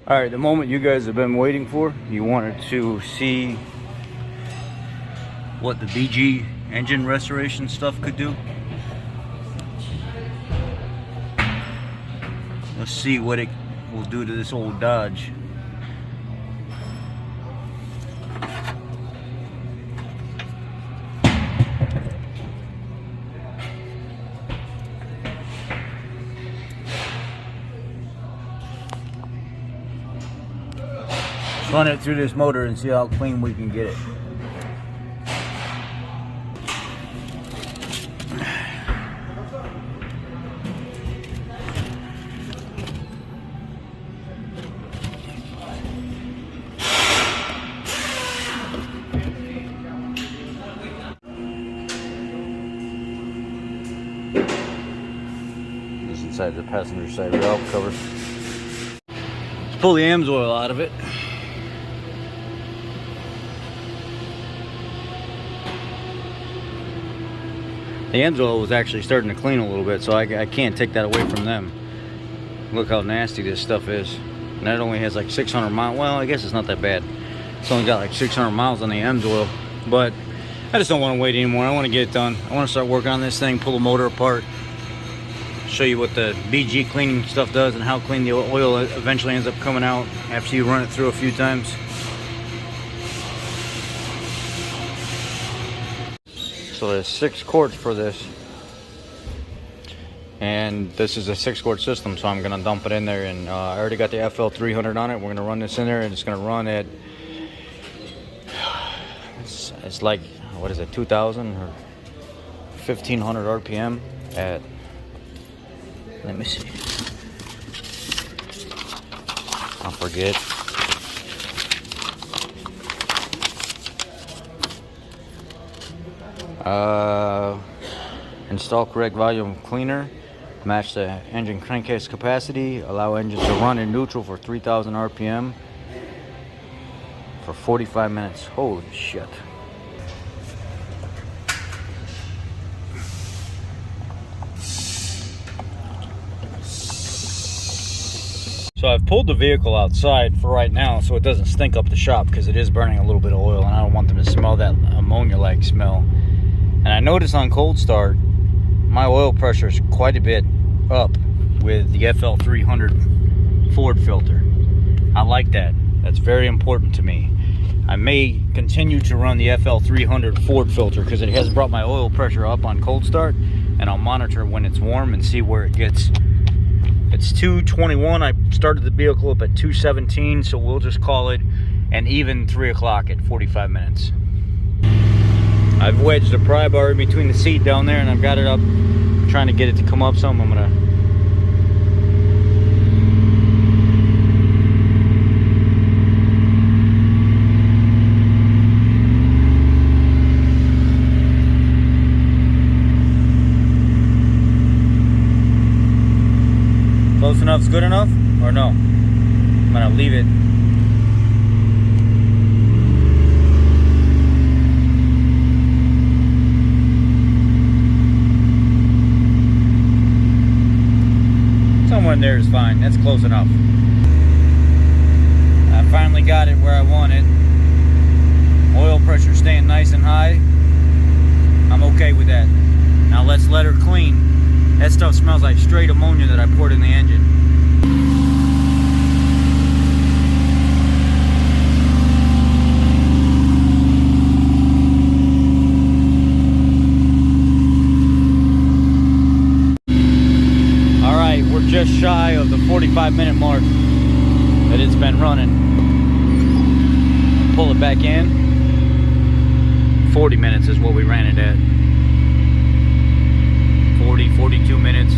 All right, the moment you guys have been waiting for. You wanted to see what the BG engine restoration stuff could do. Let's see what it will do to this old Dodge. Run it through this motor and see how clean we can get it. This is inside the passenger side valve cover. Let's pull the AMS oil out of it. The AMS oil was actually starting to clean a little bit, so I can't take that away from them. Look how nasty this stuff is. And that only has like 600 miles. Well, I guess it's not that bad. It's only got like 600 miles on the AMS oil. But I just don't want to wait anymore. I want to get it done. I want to start working on this thing, pull the motor apart, show you what the BG cleaning stuff does and how clean the oil eventually ends up coming out after you run it through a few times. So there's 6 quarts for this, and this is a 6-quart system, so I'm gonna dump it in there. And I already got the FL300 on it. We're gonna run this in there, and it's gonna run at it's like, what is it, 2,000 or 1,500 RPM at, let me see, I'll forget. Install correct volume cleaner, match the engine crankcase capacity, allow engine to run in neutral for 3,000 RPM for 45 minutes. Holy shit. So I've pulled the vehicle outside for right now so it doesn't stink up the shop, because it is burning a little bit of oil and I don't want them to smell that ammonia-like smell. And I noticed on cold start, my oil pressure is quite a bit up with the FL300 Ford filter. I like that. That's very important to me. I may continue to run the FL300 Ford filter because it has brought my oil pressure up on cold start, and I'll monitor when it's warm and see where it gets. It's 221. I started the vehicle up at 217, so we'll just call it an even 3 o'clock at 45 minutes. I've wedged a pry bar in between the seat down there, and I've got it up, trying to get it to come up some. I'm gonna close enough's good enough, or no? I'm gonna leave it. Somewhere in there is fine. That's close enough. I finally got it where I want it. Oil pressure staying nice and high. I'm okay with that. Now let's let her clean. That stuff smells like straight ammonia that I poured in the engine. We're just shy of the 45-minute mark that it's been running. Pull it back in. 40 minutes is what we ran it at. 42 minutes.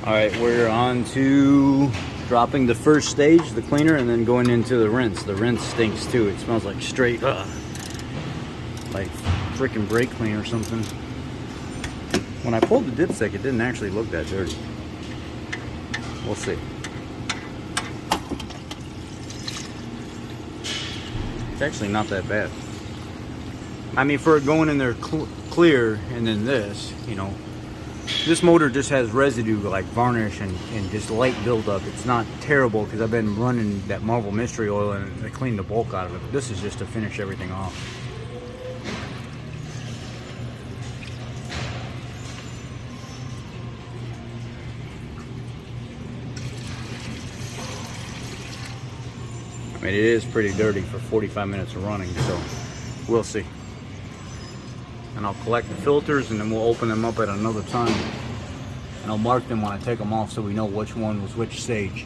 Alright, we're on to dropping the first stage, the cleaner, and then going into the rinse. The rinse stinks too. It smells like straight, like freaking brake clean or something. When I pulled the dipstick, it didn't actually look that dirty. We'll see. It's actually not that bad. I mean, for it going in there clear and then this, you know, This motor just has residue like varnish and just light buildup. It's not terrible because I've been running that Marvel Mystery Oil and I cleaned the bulk out of it. But this is just to finish everything off. I mean, it is pretty dirty for 45 minutes of running, so we'll see. And I'll collect the filters and then we'll open them up at another time. And I'll mark them when I take them off so we know which one was which stage.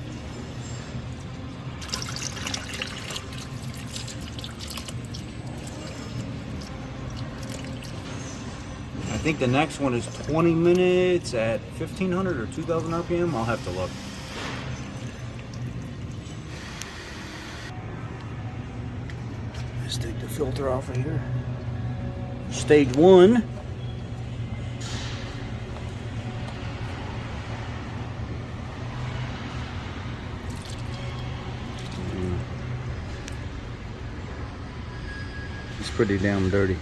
I think the next one is 20 minutes at 1500 or 2000 RPM. I'll have to look. Let's take the filter off of here. Stage 1. It's pretty damn dirty.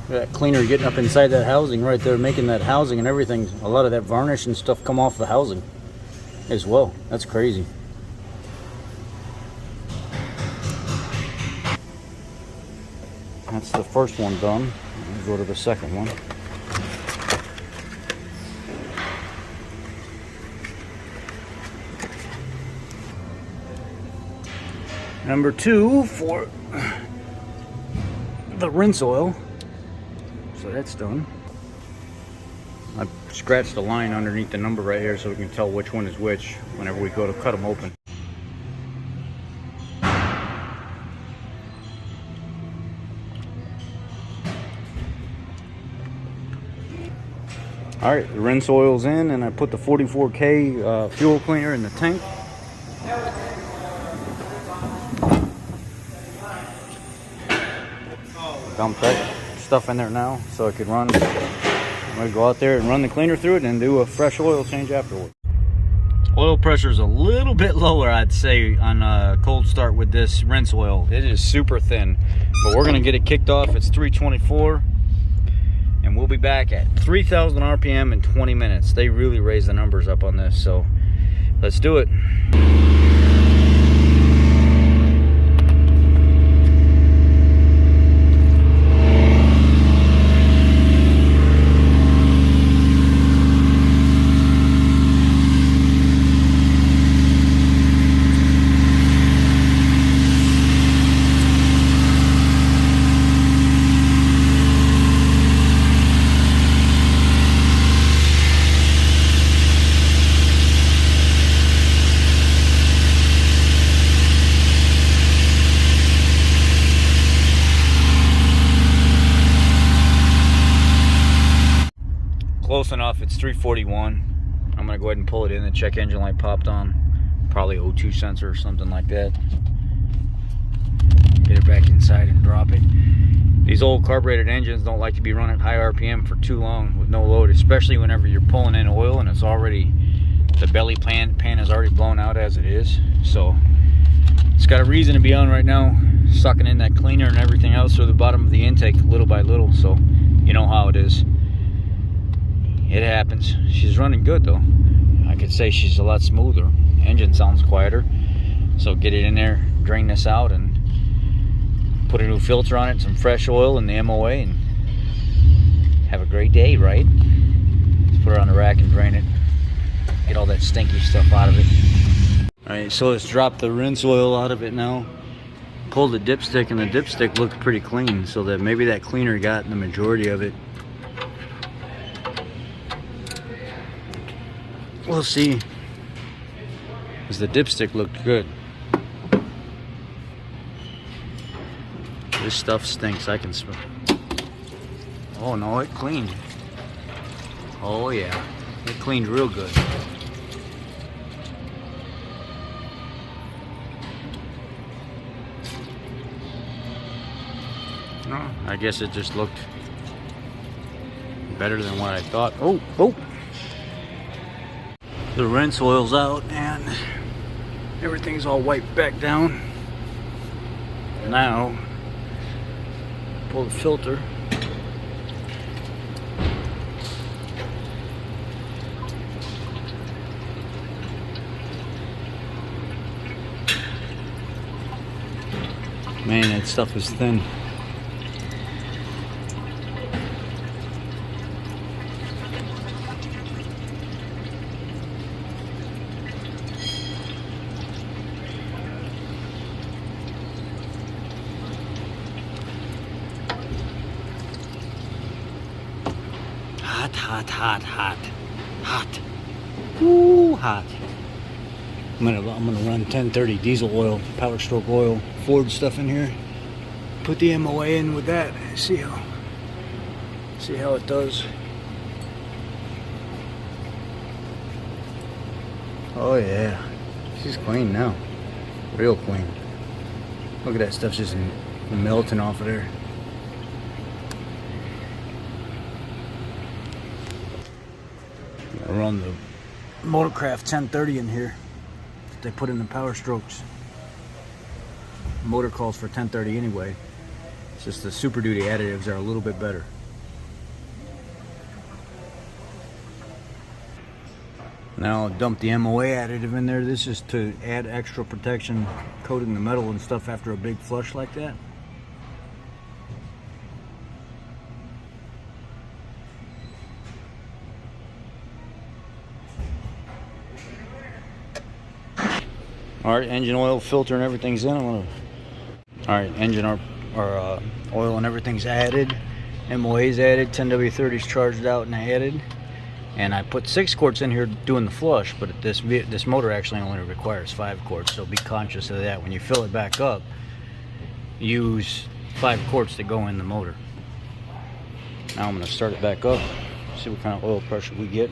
That cleaner getting up inside that housing right there, making that housing and everything, a lot of that varnish and stuff come off the housing as well. That's crazy. That's the first one done. Let's go to the second one. Number 2 for the rinse oil. So that's done. I scratched the line underneath the number right here so we can tell which one is which whenever we go to cut them open. Alright, the rinse oil's in and I put the 44K fuel cleaner in the tank. Dump that stuff in there now so I could run. I'm going to go out there and run the cleaner through it and do a fresh oil change afterwards. Oil pressure is a little bit lower, I'd say, on a cold start with this rinse oil. It is super thin, but we're going to get it kicked off. It's 324 and we'll be back at 3000 RPM in 20 minutes. They really raised the numbers up on this, so let's do it. Close enough. It's 341. I'm gonna go ahead and pull it in. The check engine light popped on. Probably O2 sensor or something like that. Get it back inside and drop it. These old carbureted engines don't like to be running high RPM for too long with no load, especially whenever you're pulling in oil and it's already, the belly pan is already blown out as it is. So it's got a reason to be on right now, sucking in that cleaner and everything else through the bottom of the intake little by little. So you know how it is. It happens. She's running good though. I could say she's a lot smoother. Engine sounds quieter. So get it in there, drain this out, and put a new filter on it, some fresh oil and the MOA, and have a great day, right? Let's put it on the rack and drain it. Get all that stinky stuff out of it. Alright, so let's drop the rinse oil out of it now. Pull the dipstick, and the dipstick looked pretty clean, so that maybe that cleaner got the majority of it. We'll see. Because the dipstick looked good. This stuff stinks. I can smell. Oh no, it cleaned. Oh yeah, it cleaned real good. No, I guess it just looked better than what I thought. Oh, oh. The rinse oil's out and everything's all wiped back down. Now, pull the filter. Man, that stuff is thin. Hot. Ooh, hot. I'm gonna run 1030 diesel oil, Power Stroke oil, Ford stuff in here. Put the MOA in with that. See how it does. Oh yeah, she's clean now, real clean. Look at that stuff just melting off of there. I run the Motorcraft 1030 in here that they put in the Power Strokes. The motor calls for 1030 anyway. It's just the Super Duty additives are a little bit better. Now I'll dump the MOA additive in there. This is to add extra protection, coating the metal and stuff after a big flush like that. Alright, engine oil, filter, and everything's in. Alright, engine oil and everything's added. MOA's added, 10W30's charged out and added. And I put 6 quarts in here doing the flush, but this motor actually only requires 5 quarts, so be conscious of that. When you fill it back up, use 5 quarts to go in the motor. Now I'm going to start it back up, see what kind of oil pressure we get.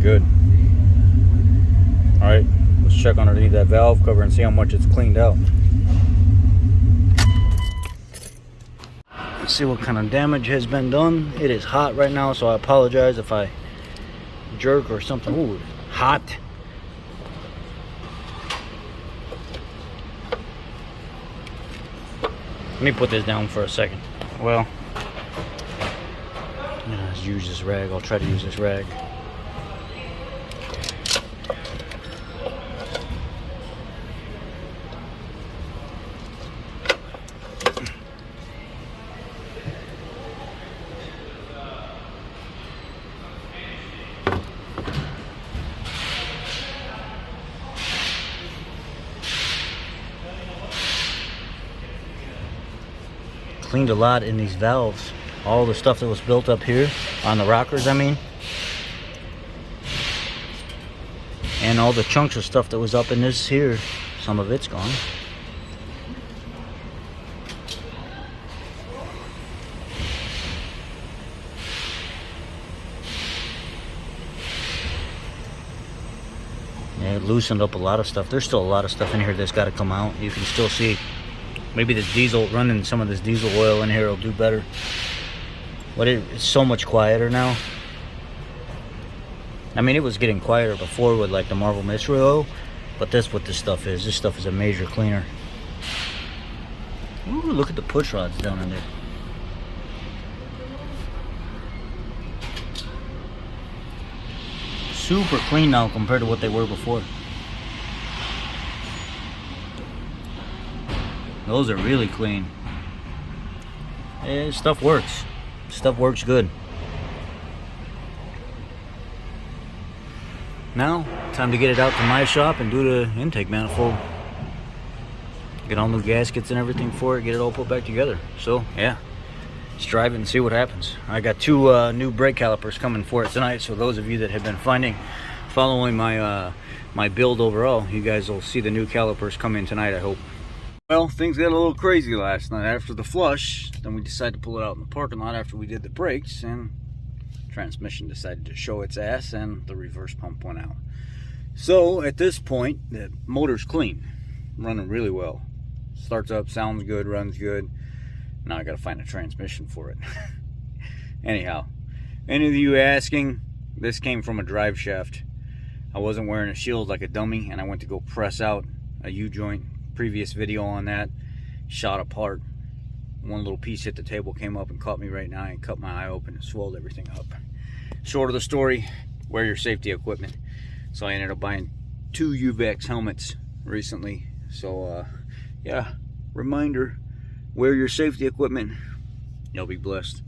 Good. Alright, let's check underneath that valve cover and see how much it's cleaned out. Let's see what kind of damage has been done. It is hot right now, so I apologize if I jerk or something. Ooh, hot. Let me put this down for a second. Well, let's use this rag. I'll try to use this rag. Cleaned a lot in these valves. All the stuff that was built up here on the rockers, I mean, and all the chunks of stuff that was up in this here, some of it's gone. Yeah, it loosened up a lot of stuff. There's still a lot of stuff in here that's got to come out. You can still see. Maybe this diesel, running some of this diesel oil in here will do better. But it's so much quieter now. I mean, it was getting quieter before with like the Marvel Mystery Oil, but that's what this stuff is. This stuff is a major cleaner. Ooh, look at the push rods down in there. Super clean now compared to what they were before. Those are really clean. Yeah, stuff works. Stuff works good. Now, time to get it out to my shop and do the intake manifold. Get all new gaskets and everything for it, get it all put back together. So, yeah, let's drive it and see what happens. I got 2 new brake calipers coming for it tonight, so those of you that have been following my my build overall, you guys will see the new calipers come in tonight, I hope. Well, things got a little crazy last night after the flush. Then we decided to pull it out in the parking lot after we did the brakes, and transmission decided to show its ass and the reverse pump went out. So at this point, the motor's clean, running really well. Starts up, sounds good, runs good. Now I gotta find a transmission for it. Anyhow, any of you asking, this came from a drive shaft. I wasn't wearing a shield like a dummy, and I went to go press out a U-joint. Previous video on that, shot apart. One little piece hit the table, came up and caught me right now and cut my eye open and swelled everything up. Short of the story, wear your safety equipment. So I ended up buying 2 UVEX helmets recently. So yeah, reminder, wear your safety equipment. You'll be blessed.